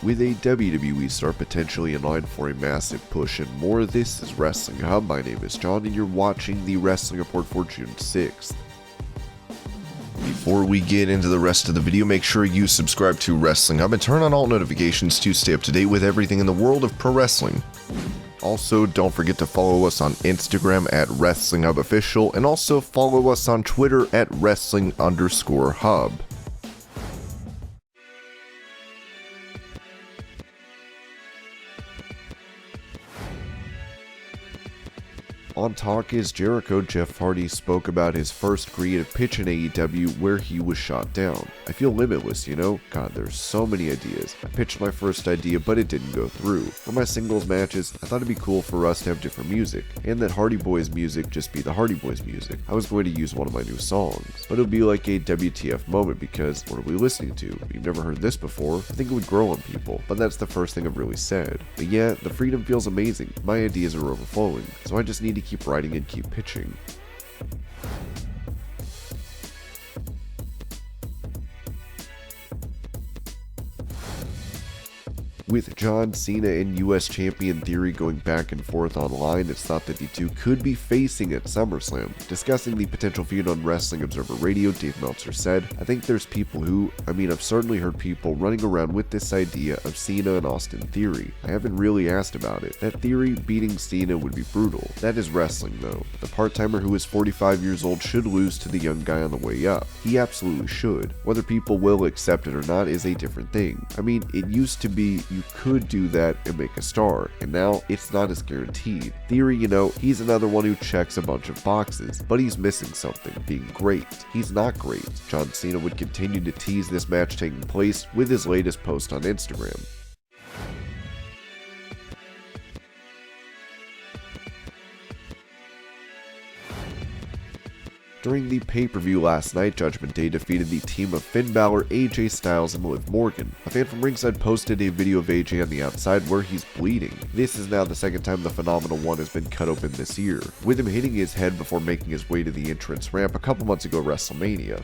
With a WWE star potentially in line for a massive push and more, this is Wrestling Hub. My name is John and you're watching the Wrestling Report for June 6th. Before we get into the rest of the video, make sure you subscribe to Wrestling Hub and turn on all notifications to stay up to date with everything in the world of pro wrestling. Also, don't forget to follow us on Instagram at Wrestling Hub Official and also follow us on Twitter at Wrestling_Hub. On Talk Is Jericho, Jeff Hardy spoke about his first creative pitch in AEW where he was shot down. I feel limitless, you know? God, there's so many ideas. I pitched my first idea, but it didn't go through. For my singles matches, I thought it'd be cool for us to have different music, and that Hardy Boys music just be the Hardy Boys music. I was going to use one of my new songs, but it would be like a WTF moment because what are we listening to? We've never heard this before. I think it would grow on people, but that's the first thing I've really said. But yeah, the freedom feels amazing. My ideas are overflowing, so I just need to keep writing and keep pitching. With John Cena and US Champion Theory going back and forth online, it's thought that the two could be facing at SummerSlam. Discussing the potential feud on Wrestling Observer Radio, Dave Meltzer said, I think there's people who, I've certainly heard people running around with this idea of Cena and Austin Theory. I haven't really asked about it. That Theory beating Cena would be brutal. That is wrestling though. The part-timer who is 45 years old should lose to the young guy on the way up. He absolutely should. Whether people will accept it or not is a different thing. It used to be you could do that and make a star, and now it's not as guaranteed. Theory, he's another one who checks a bunch of boxes, but he's missing something, being great. He's not great. John Cena would continue to tease this match taking place with his latest post on Instagram. During the pay-per-view last night, Judgment Day defeated the team of Finn Balor, AJ Styles, and Liv Morgan. A fan from ringside posted a video of AJ on the outside where he's bleeding. This is now the second time the Phenomenal One has been cut open this year, with him hitting his head before making his way to the entrance ramp a couple months ago at WrestleMania.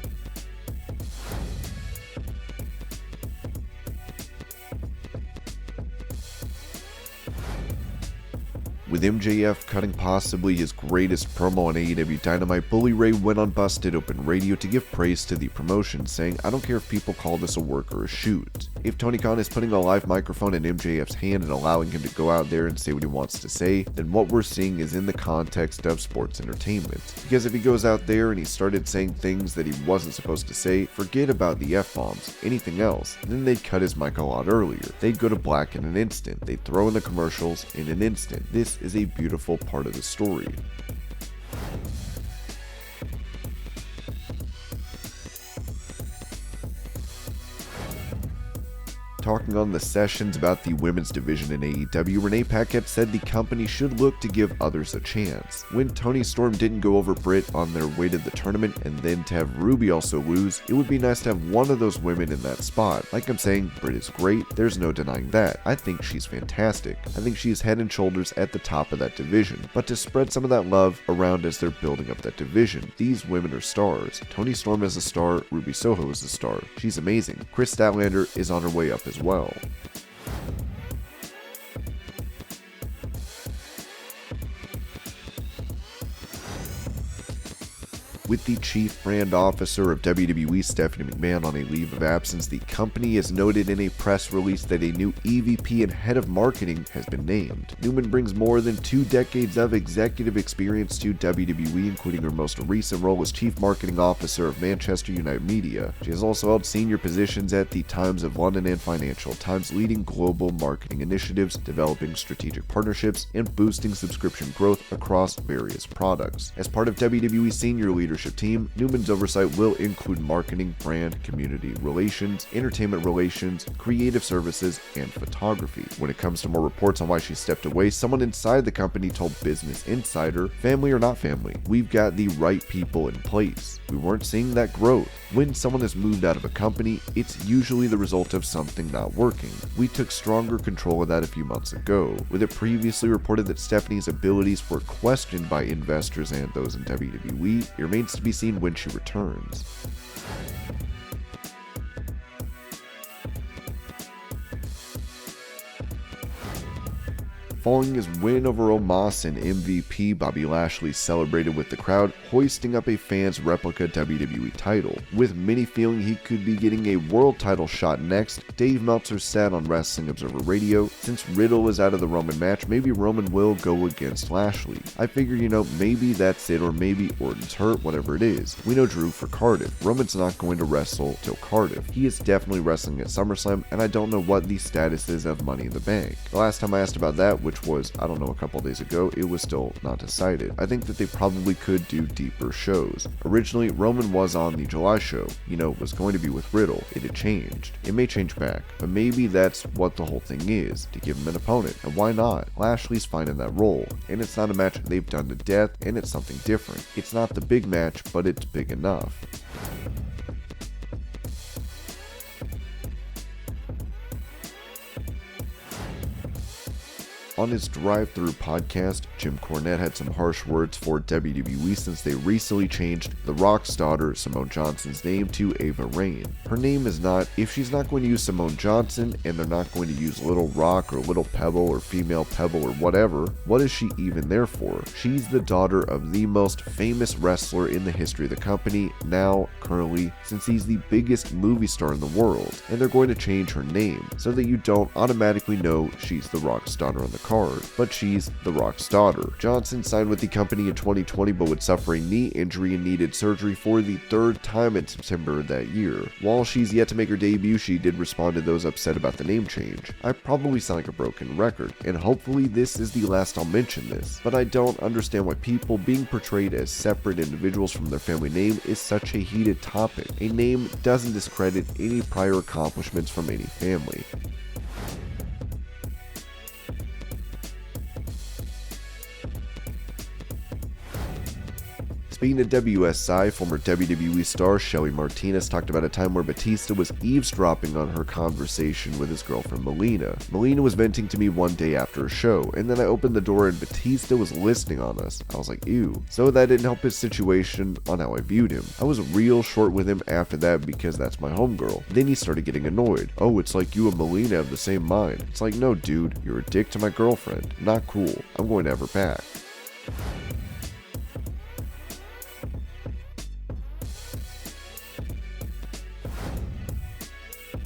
With MJF cutting possibly his greatest promo on AEW Dynamite, Bully Ray went on Busted Open Radio to give praise to the promotion, saying, I don't care if people call this a work or a shoot. If Tony Khan is putting a live microphone in MJF's hand and allowing him to go out there and say what he wants to say, then what we're seeing is in the context of sports entertainment. Because if he goes out there and he started saying things that he wasn't supposed to say, forget about the F-bombs, anything else, then they'd cut his mic a lot earlier. They'd go to black in an instant. They'd throw in the commercials in an instant. This is a beautiful part of the story. Talking on the sessions about the women's division in AEW, Renee Paquette said the company should look to give others a chance. When Toni Storm didn't go over Britt on their way to the tournament and then to have Ruby also lose, it would be nice to have one of those women in that spot. Like I'm saying, Britt is great, there's no denying that. I think she's fantastic. I think she is head and shoulders at the top of that division. But to spread some of that love around as they're building up that division, these women are stars. Toni Storm is a star, Ruby Soho is a star. She's amazing. Kris Statlander is on her way up as well. With the chief brand officer of WWE, Stephanie McMahon, on a leave of absence, the company has noted in a press release that a new EVP and head of marketing has been named. Newman brings more than 2 decades of executive experience to WWE, including her most recent role as chief marketing officer of Manchester United Media. She has also held senior positions at the Times of London and Financial Times, leading global marketing initiatives, developing strategic partnerships, and boosting subscription growth across various products. As part of WWE's senior leadership team, Newman's oversight will include marketing, brand, community relations, entertainment relations, creative services, and photography. When it comes to more reports on why she stepped away, someone inside the company told Business Insider, family or not family, we've got the right people in place. We weren't seeing that growth. When someone has moved out of a company, it's usually the result of something not working. We took stronger control of that a few months ago. With it previously reported that Stephanie's abilities were questioned by investors and those in WWE, it remains to be seen when she returns. Following his win over Omos and MVP, Bobby Lashley celebrated with the crowd, hoisting up a fan's replica WWE title. With many feeling he could be getting a world title shot next, Dave Meltzer said on Wrestling Observer Radio, since Riddle is out of the Roman match, maybe Roman will go against Lashley. I figured, maybe that's it, or maybe Orton's hurt, whatever it is. We know Drew for Cardiff. Roman's not going to wrestle till Cardiff. He is definitely wrestling at SummerSlam, and I don't know what the status is of Money in the Bank. The last time I asked about that, which was, I don't know, a couple days ago, it was still not decided. I think that they probably could do deeper shows. Originally, Roman was on the July show, was going to be with Riddle. It had changed. It may change back, but maybe that's what the whole thing is, to give him an opponent. And why not? Lashley's fine in that role, and it's not a match they've done to death, and it's something different. It's not the big match, but it's big enough. On his drive-thru podcast, Jim Cornette had some harsh words for WWE since they recently changed The Rock's daughter, Simone Johnson's name, to Ava Raine. Her name is not, if she's not going to use Simone Johnson and they're not going to use Little Rock or Little Pebble or Female Pebble or whatever, what is she even there for? She's the daughter of the most famous wrestler in the history of the company, now, currently, since he's the biggest movie star in the world, and they're going to change her name so that you don't automatically know she's The Rock's daughter on the card, but she's The Rock's daughter. Johnson signed with the company in 2020 but would suffer a knee injury and needed surgery for the third time in September of that year. While she's yet to make her debut, she did respond to those upset about the name change. I probably sound like a broken record, and hopefully this is the last I'll mention this, but I don't understand why people being portrayed as separate individuals from their family name is such a heated topic. A name doesn't discredit any prior accomplishments from any family. Speaking of WSI, former WWE star Shelly Martinez talked about a time where Batista was eavesdropping on her conversation with his girlfriend Melina. Melina was venting to me one day after a show, and then I opened the door and Batista was listening on us. I was like, ew. So that didn't help his situation on how I viewed him. I was real short with him after that because that's my homegirl. Then he started getting annoyed. Oh, it's like you and Melina have the same mind. It's like, no dude, you're a dick to my girlfriend. Not cool. I'm going to have her back.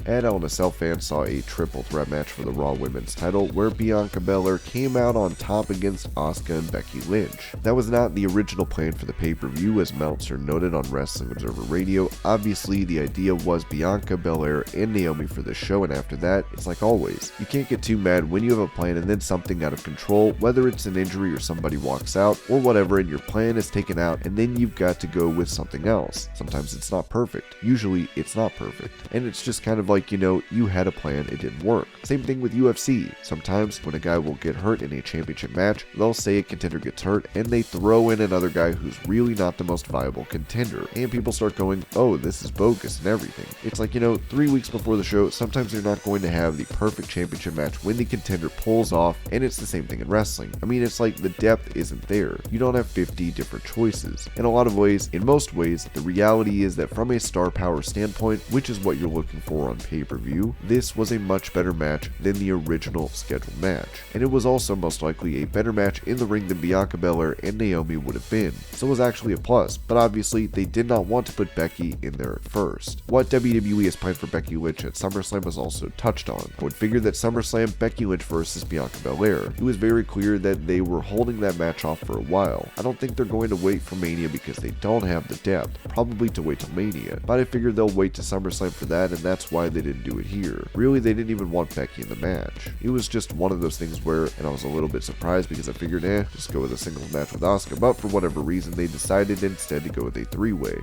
And Hell in a Cell fans saw a triple threat match for the Raw Women's title where Bianca Belair came out on top against Asuka and Becky Lynch. That was not the original plan for the pay-per-view, as Meltzer noted on Wrestling Observer Radio. Obviously, the idea was Bianca Belair and Naomi for the show, and after that, it's like always. You can't get too mad when you have a plan and then something out of control, whether it's an injury or somebody walks out or whatever, and your plan is taken out and then you've got to go with something else. Sometimes it's not perfect. Usually it's not perfect. And it's just kind of like, you had a plan, it didn't work. Same thing with UFC. Sometimes when a guy will get hurt in a championship match, they'll say a contender gets hurt and they throw in another guy who's really not the most viable contender. And people start going, oh, this is bogus and everything. It's like, 3 weeks before the show, sometimes they're not going to have the perfect championship match when the contender pulls off, and it's the same thing in wrestling. I mean, it's like the depth isn't there. You don't have 50 different choices. In a lot of ways, in most ways, the reality is that from a star power standpoint, which is what you're looking for on pay-per-view, this was a much better match than the original scheduled match. And it was also most likely a better match in the ring than Bianca Belair and Naomi would have been. So it was actually a plus, but obviously they did not want to put Becky in there at first. What WWE has planned for Becky Lynch at SummerSlam was also touched on. I would figure that SummerSlam, Becky Lynch versus Bianca Belair. It was very clear that they were holding that match off for a while. I don't think they're going to wait for Mania because they don't have the depth, probably to wait till Mania, but I figured they'll wait to SummerSlam for that, and that's why they didn't do it here. Really, they didn't even want Becky in the match. It was just one of those things where, and I was a little bit surprised because I figured, just go with a singles match with Asuka, but for whatever reason, they decided instead to go with a three-way.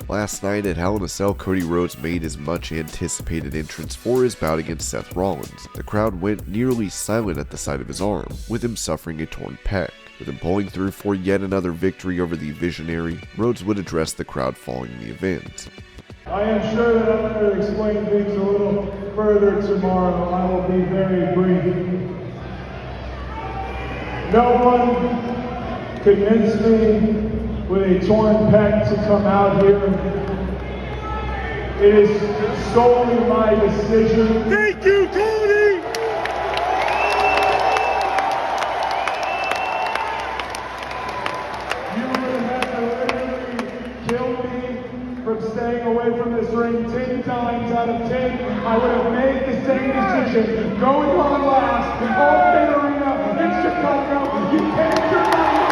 Last night at Hell in a Cell, Cody Rhodes made his much anticipated entrance for his bout against Seth Rollins. The crowd went nearly silent at the sight of his arm, with him suffering a torn pec. With him pulling through for yet another victory over the Visionary, Rhodes would address the crowd following the event. I am sure that I'm going to explain things a little further tomorrow. I will be very brief. No one convinced me with a torn pec to come out here. It is solely my decision. Thank you, Cody! You would have literally killed me from staying away from this ring 10 times out of 10. I would have made the same decision. Going on last, All-State Arena in Chicago. You can't deny it.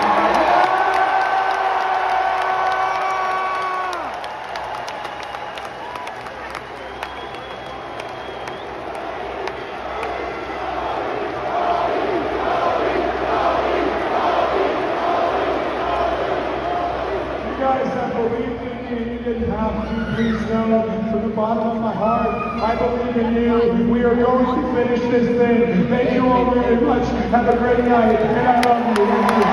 Please know from the bottom of my heart, I believe in you. We are going to finish this thing. Thank you all very much. Have a great night, and I love you. Thank you.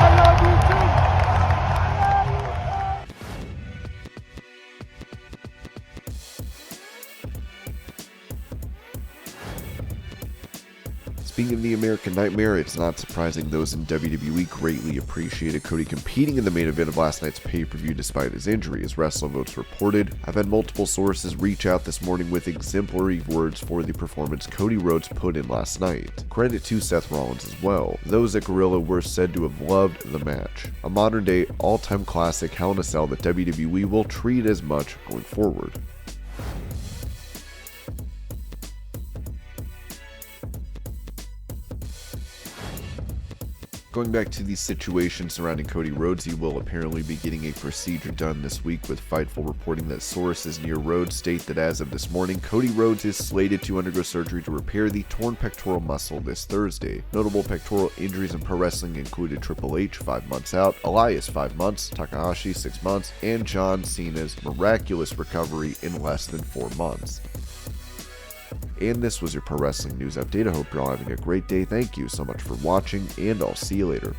I love you too. Speaking of the American Nightmare, it's not surprising those in WWE greatly appreciated Cody competing in the main event of last night's pay-per-view despite his injury, as WrestleVotes reported. I've had multiple sources reach out this morning with exemplary words for the performance Cody Rhodes put in last night. Credit to Seth Rollins as well. Those at Gorilla were said to have loved the match. A modern-day, all-time classic Hell in a Cell that WWE will treat as much going forward. Going back to the situation surrounding Cody Rhodes, he will apparently be getting a procedure done this week, with Fightful reporting that sources near Rhodes state that as of this morning, Cody Rhodes is slated to undergo surgery to repair the torn pectoral muscle this Thursday. Notable pectoral injuries in pro wrestling included Triple H 5 months out, Elias 5 months, Takahashi 6 months, and John Cena's miraculous recovery in less than 4 months. And this was your Pro Wrestling News Update. I hope you're all having a great day. Thank you so much for watching, and I'll see you later.